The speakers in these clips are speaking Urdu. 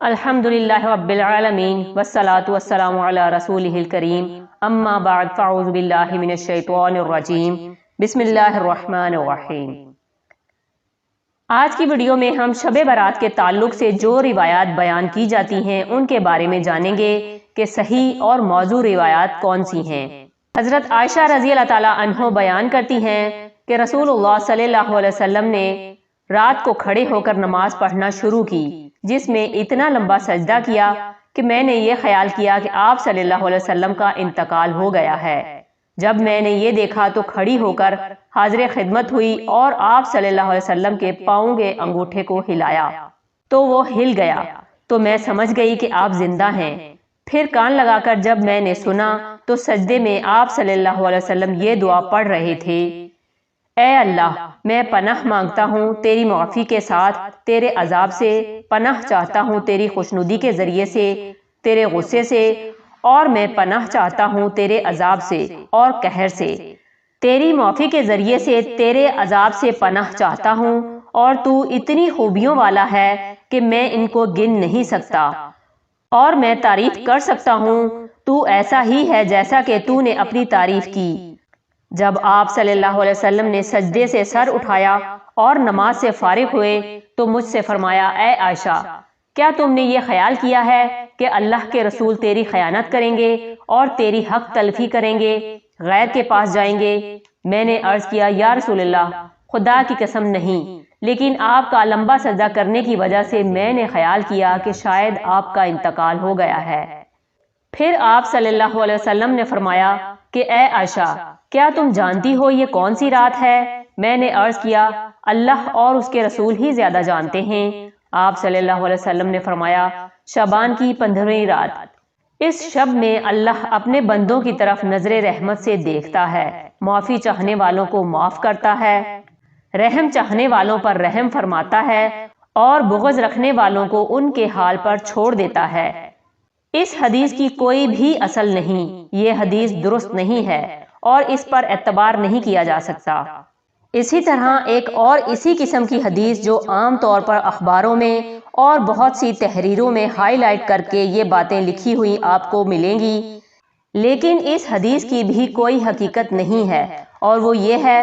الحمدللہ رب العالمین والصلاة والسلام علی رسولہ الکریم اما بعد فاعوذ باللہ من الشیطان الرجیم بسم اللہ الرحمن الرحیم۔ آج کی ویڈیو میں ہم شب برات کے تعلق سے جو روایات بیان کی جاتی ہیں ان کے بارے میں جانیں گے کہ صحیح اور موضوع روایات کون سی ہیں۔ حضرت عائشہ رضی اللہ تعالیٰ عنہ بیان کرتی ہیں کہ رسول اللہ صلی اللہ علیہ وسلم نے رات کو کھڑے ہو کر نماز پڑھنا شروع کی، جس میں اتنا لمبا سجدہ کیا کہ میں نے یہ خیال کیا کہ آپ صلی اللہ علیہ وسلم کا انتقال ہو گیا ہے۔ جب میں نے یہ دیکھا تو کھڑی ہو کر حاضر خدمت ہوئی اور آپ صلی اللہ علیہ وسلم کے پاؤں کے انگوٹھے کو ہلایا تو وہ ہل گیا، تو میں سمجھ گئی کہ آپ زندہ ہیں۔ پھر کان لگا کر جب میں نے سنا تو سجدے میں آپ صلی اللہ علیہ وسلم یہ دعا پڑھ رہے تھے: اے اللہ، میں پناہ مانگتا ہوں تیری معافی کے ساتھ تیرے عذاب سے، پناہ چاہتا ہوں تیری خوشنودی کے ذریعے سے تیرے غصے سے، اور میں پناہ چاہتا ہوں تیرے عذاب سے اور قہر سے۔ تیری معافی کے ذریعے سے تیرے عذاب سے پناہ چاہتا ہوں، اور تو اتنی خوبیوں والا ہے کہ میں ان کو گن نہیں سکتا، اور میں تعریف کر سکتا ہوں تو ایسا ہی ہے جیسا کہ تو نے اپنی تعریف کی۔ جب آپ صلی اللہ علیہ وسلم نے سجدے سے سر اٹھایا اور نماز سے فارغ ہوئے تو مجھ سے فرمایا: اے عائشہ، کیا تم نے یہ خیال کیا ہے کہ اللہ کے رسول تیری خیانت کریں گے اور تیری حق تلفی کریں گے، غیر کے پاس جائیں گے؟ میں نے عرض کیا: یا رسول اللہ، خدا کی قسم نہیں، لیکن آپ کا لمبا سجدہ کرنے کی وجہ سے میں نے خیال کیا کہ شاید آپ کا انتقال ہو گیا ہے۔ پھر آپ صلی اللہ علیہ وسلم نے فرمایا کہ اے عائشہ، کیا تم جانتی ہو یہ کون سی رات ہے؟ میں نے عرض کیا: اللہ اور اس کے رسول ہی زیادہ جانتے ہیں۔ آپ صلی اللہ علیہ وسلم نے فرمایا: شعبان کی 15ویں رات۔ اس شب میں اللہ اپنے بندوں کی طرف نظر رحمت سے دیکھتا ہے، معافی چاہنے والوں کو معاف کرتا ہے، رحم چاہنے والوں پر رحم فرماتا ہے، اور بغض رکھنے والوں کو ان کے حال پر چھوڑ دیتا ہے۔ اس حدیث کی کوئی بھی اصل نہیں، یہ حدیث درست نہیں ہے اور اس پر اعتبار نہیں کیا جا سکتا۔ اسی طرح ایک اور اسی قسم کی حدیث جو عام طور پر اخباروں میں اور بہت سی تحریروں میں ہائی لائٹ کر کے یہ باتیں لکھی ہوئی آپ کو ملیں گی، لیکن اس حدیث کی بھی کوئی حقیقت نہیں ہے، اور وہ یہ ہے: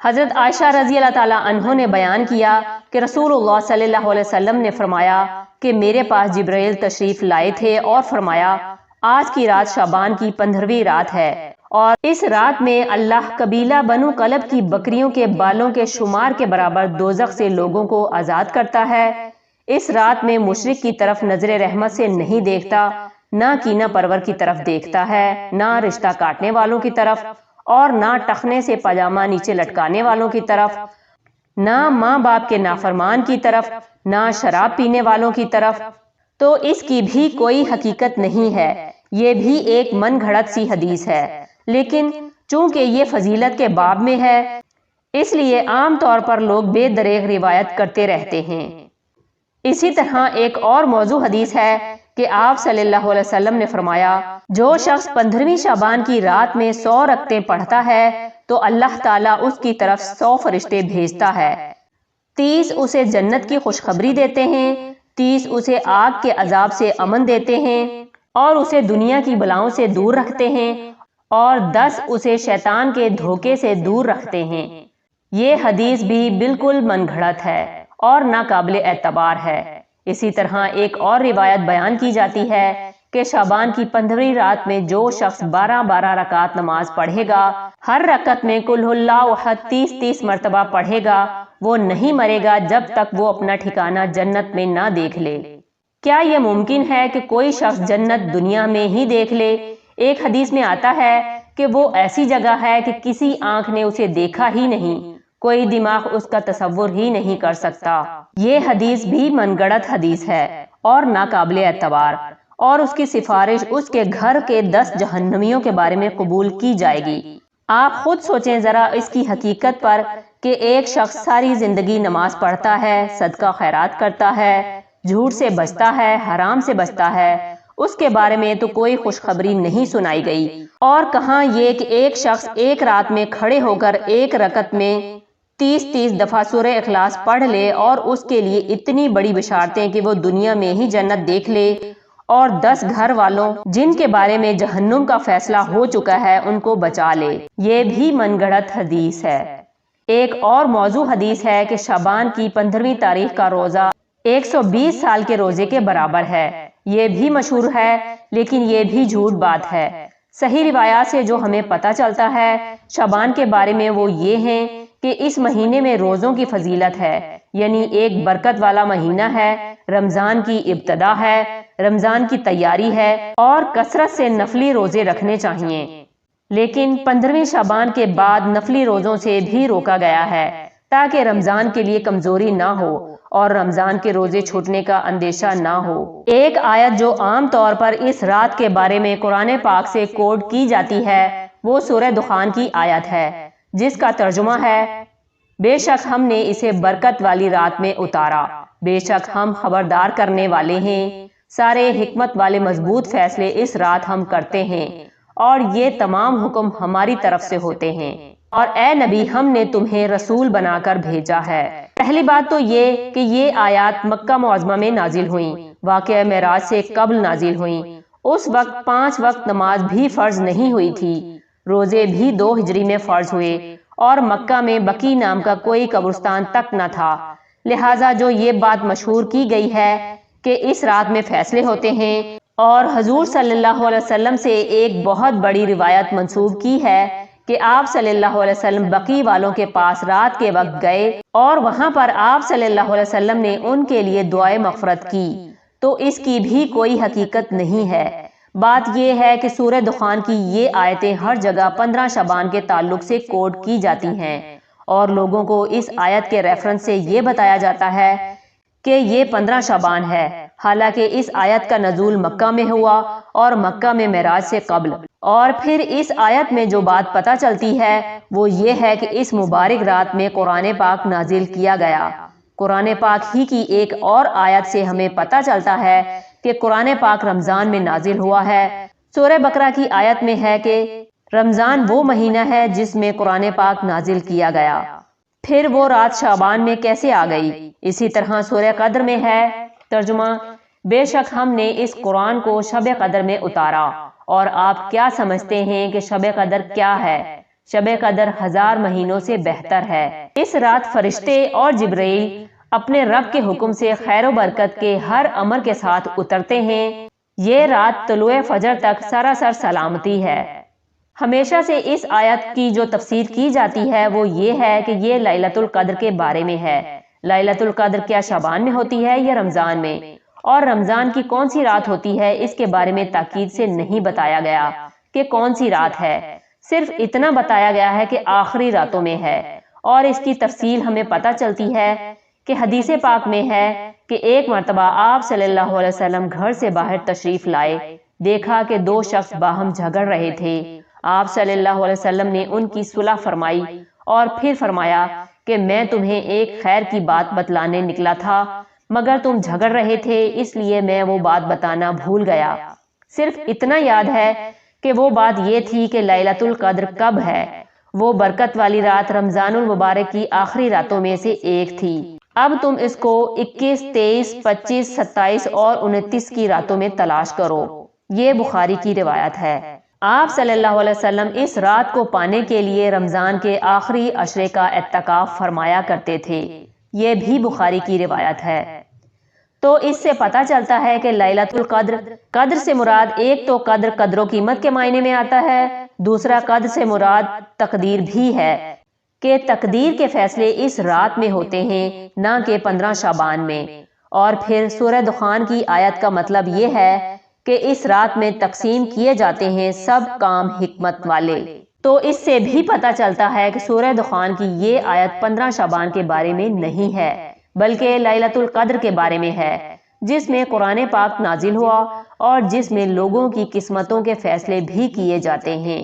حضرت عائشہ رضی اللہ تعالیٰ عنہ نے بیان کیا کہ رسول اللہ صلی اللہ علیہ وسلم نے فرمایا کہ میرے پاس جبرائیل تشریف لائے تھے اور فرمایا: آج کی رات شعبان کی 15ویں رات ہے، اور اس رات میں اللہ قبیلہ بنو کلب کی بکریوں کے بالوں کے شمار کے برابر دوزخ سے لوگوں کو آزاد کرتا ہے۔ اس رات میں مشرک کی طرف نظر رحمت سے نہیں دیکھتا، نہ کینہ پرور کی طرف دیکھتا ہے، نہ رشتہ کاٹنے والوں کی طرف، اور نہ ٹخنے سے پاجامہ نیچے لٹکانے والوں کی طرف، نہ ماں باپ کے نافرمان کی طرف، نہ شراب پینے والوں کی طرف۔ تو اس کی بھی کوئی حقیقت نہیں ہے، یہ بھی ایک من گھڑت سی حدیث ہے، لیکن چونکہ یہ فضیلت کے باب میں ہے اس لیے عام طور پر لوگ بے دریغ روایت کرتے رہتے ہیں۔ اسی طرح ایک اور موضوع حدیث ہے کہ آپ صلی اللہ علیہ وسلم نے فرمایا: جو شخص 15ویں شعبان کی رات میں 100 رکعتیں پڑھتا ہے تو اللہ تعالیٰ اس کی طرف 100 فرشتے بھیجتا ہے، 30 اسے جنت کی خوشخبری دیتے ہیں، 30 اسے آگ کے عذاب سے امن دیتے ہیں اور اسے دنیا کی بلاؤں سے دور رکھتے ہیں، اور 10 اسے شیطان کے دھوکے سے دور رکھتے ہیں۔ یہ حدیث بھی بالکل من گھڑت ہے اور ناقابل اعتبار ہے۔ اسی طرح ایک اور روایت بیان کی جاتی ہے کہ شعبان کی 15ویں رات میں جو شخص 12 رکعت نماز پڑھے گا، ہر رکعت میں قل ھو اللہ احد 30 مرتبہ پڑھے گا، وہ نہیں مرے گا جب تک وہ اپنا ٹھکانہ جنت میں نہ دیکھ لے۔ کیا یہ ممکن ہے کہ کوئی شخص جنت دنیا میں ہی دیکھ لے؟ ایک حدیث میں آتا ہے کہ وہ ایسی جگہ ہے کہ کسی آنکھ نے اسے دیکھا ہی نہیں، کوئی دماغ اس کا تصور ہی نہیں کر سکتا۔ یہ حدیث بھی من گڑت حدیث ہے اور ناقابل اعتبار، اور اس کی سفارش اس کے گھر کے 10 جہنمیوں کے بارے میں قبول کی جائے گی۔ آپ خود سوچیں ذرا اس کی حقیقت پر کہ ایک شخص ساری زندگی نماز پڑھتا ہے، صدقہ خیرات کرتا ہے، جھوٹ سے بچتا ہے، حرام سے بچتا ہے، اس کے بارے میں تو کوئی خوشخبری نہیں سنائی گئی، اور کہاں یہ کہ ایک شخص ایک رات میں کھڑے ہو کر ایک رکعت میں 30 دفعہ سورہ اخلاص پڑھ لے اور اس کے لیے اتنی بڑی بشارتیں کہ وہ دنیا میں ہی جنت دیکھ لے، اور 10 گھر والوں جن کے بارے میں جہنم کا فیصلہ ہو چکا ہے ان کو بچا لے، یہ بھی من گھڑت حدیث ہے۔ ایک اور موضوع حدیث ہے کہ شعبان کی 15ویں تاریخ کا روزہ 120 سال کے روزے کے برابر ہے۔ یہ بھی مشہور ہے، لیکن یہ بھی جھوٹ بات ہے۔ صحیح روایات سے جو ہمیں پتہ چلتا ہے شعبان کے بارے میں وہ یہ ہیں کہ اس مہینے میں روزوں کی فضیلت ہے، یعنی ایک برکت والا مہینہ ہے، رمضان کی ابتدا ہے، رمضان کی تیاری ہے، اور کثرت سے نفلی روزے رکھنے چاہیے۔ لیکن 15ویں شعبان کے بعد نفلی روزوں سے بھی روکا گیا ہے تاکہ رمضان کے لیے کمزوری نہ ہو اور رمضان کے روزے چھوٹنے کا اندیشہ نہ ہو۔ ایک آیت جو عام طور پر اس رات کے بارے میں قرآن پاک سے کوٹ کی جاتی ہے وہ سورہ دخان کی آیت ہے، جس کا ترجمہ ہے، بے شک ہم نے اسے برکت والی رات میں اتارا، بے شک ہم خبردار کرنے والے ہیں، سارے حکمت والے مضبوط فیصلے اس رات ہم کرتے ہیں، اور یہ تمام حکم ہماری طرف سے ہوتے ہیں، اور اے نبی ہم نے تمہیں رسول بنا کر بھیجا ہے۔ پہلی بات تو یہ کہ یہ آیات مکہ معظمہ میں نازل ہوئیں، واقعہ معراج سے قبل نازل ہوئیں۔ اس وقت 5 وقت نماز بھی فرض نہیں ہوئی تھی، روزے بھی 2 ہجری میں فرض ہوئے، اور مکہ میں بقی نام کا کوئی قبرستان تک نہ تھا، لہٰذا جو یہ بات مشہور کی گئی ہے کہ اس رات میں فیصلے ہوتے ہیں، اور حضور صلی اللہ علیہ وسلم سے ایک بہت بڑی روایت منسوب کی ہے کہ آپ صلی اللہ علیہ وسلم بقی والوں کے پاس رات کے وقت گئے اور وہاں پر آپ صلی اللہ علیہ وسلم نے ان کے لیے دعائے مغفرت کی، تو اس کی بھی کوئی حقیقت نہیں ہے۔ بات یہ ہے کہ سورہ دخان کی یہ آیتیں ہر جگہ 15 شعبان کے تعلق سے کوٹ کی جاتی ہیں، اور لوگوں کو اس آیت کے ریفرنس سے یہ بتایا جاتا ہے کہ یہ 15 شعبان ہے، حالانکہ اس آیت کا نزول مکہ میں ہوا اور مکہ میں معراج سے قبل۔ اور پھر اس آیت میں جو بات پتہ چلتی ہے وہ یہ ہے کہ اس مبارک رات میں قرآن پاک نازل کیا گیا۔ قرآن پاک ہی کی ایک اور آیت سے ہمیں پتہ چلتا ہے کہ قرآن پاک رمضان میں نازل ہوا ہے۔ سورہ بقرہ کی آیت میں ہے کہ رمضان وہ مہینہ ہے جس میں قرآن پاک نازل کیا گیا، پھر وہ رات شعبان میں کیسے آ گئی؟ اسی طرح سورہ قدر میں ہے، ترجمہ، بے شک ہم نے اس قرآن کو شب قدر میں اتارا، اور آپ کیا سمجھتے ہیں کہ شب قدر کیا ہے؟ شب قدر 1000 مہینوں سے بہتر ہے۔ اس رات فرشتے اور جبرائیل اپنے رب کے حکم سے خیر و برکت کے ہر امر کے ساتھ اترتے ہیں۔ یہ رات طلوع فجر تک سراسر سلامتی ہے۔ ہمیشہ سے اس آیت کی جو تفسیر کی جاتی ہے وہ یہ ہے کہ یہ لیلۃ القدر کے بارے میں ہے۔ لیلۃ القدر کیا شعبان میں ہوتی ہے یا رمضان میں؟ اور رمضان کی کون سی رات ہوتی ہے اس کے بارے میں تاکید سے نہیں بتایا گیا کہ کون سی رات ہے، صرف اتنا بتایا گیا ہے کہ آخری راتوں میں ہے۔ اور اس کی تفصیل ہمیں پتہ چلتی ہے کہ حدیث پاک میں ہے کہ ایک مرتبہ آپ صلی اللہ علیہ وسلم گھر سے باہر تشریف لائے، دیکھا کہ 2 شخص باہم جھگڑ رہے تھے۔ آپ صلی اللہ علیہ وسلم نے ان کی صلح فرمائی اور پھر فرمایا کہ میں تمہیں ایک خیر کی بات بتلانے نکلا تھا، مگر تم جھگڑ رہے تھے، اس لیے میں وہ بات بتانا بھول گیا۔ صرف اتنا یاد ہے کہ وہ بات یہ تھی کہ لیلۃ القدر کب ہے۔ وہ برکت والی رات رمضان المبارک کی آخری راتوں میں سے ایک تھی۔ اب تم اس کو 21، 23، 25، 27 اور 29 کی راتوں میں تلاش کرو۔ یہ بخاری کی روایت ہے۔ آپ صلی اللہ علیہ وسلم اس رات کو پانے کے لیے رمضان کے آخری عشرے کا اعتکاف فرمایا کرتے تھے۔ یہ بھی بخاری کی روایت ہے۔ تو اس سے پتہ چلتا ہے کہ لیلۃ القدر، قدر سے مراد ایک تو قدر قدر و قیمت کے معنی میں آتا ہے، دوسرا قدر سے مراد تقدیر بھی ہے کہ تقدیر کے فیصلے اس رات میں ہوتے ہیں، نہ کہ 15 شعبان میں۔ اور پھر سورہ دخان کی آیت کا مطلب یہ ہے کہ اس رات میں تقسیم کیے جاتے ہیں سب کام حکمت والے۔ تو اس سے بھی پتہ چلتا ہے کہ سورہ دخان کی یہ آیت 15 شعبان کے بارے میں نہیں ہے، بلکہ لیلۃ القدر کے بارے میں ہے، جس میں قرآن پاک نازل ہوا اور جس میں لوگوں کی قسمتوں کے فیصلے بھی کیے جاتے ہیں۔